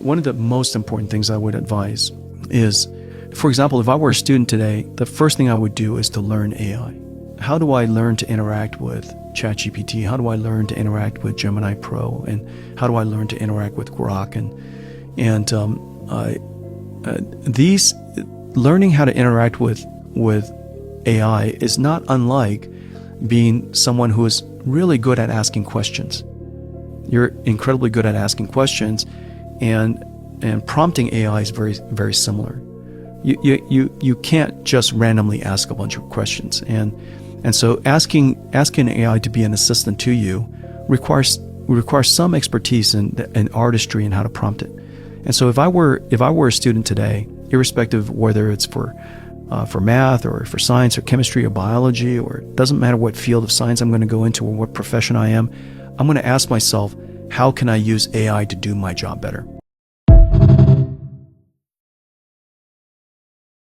one of the most important things I would advise is, for example, if I were a student today, the first thing I would do is to learn AI. How do I learn to interact with ChatGPT? How do I learn to interact with Gemini Pro? And how do I learn to interact with Grok? These learning how to interact with AI is not unlike being someone who is really good at asking questions. You're incredibly good at asking questions, and prompting AI is very, very similar. You can't just randomly ask a bunch of questions, and so asking AI to be an assistant to you requires some expertise and artistry in how to prompt it. And so if I were a student today, irrespective of whether it's for math or for science or chemistry or biology, or it doesn't matter what field of science I'm going to go into or what profession I am, I'm going to ask myself, how can I use AI to do my job better?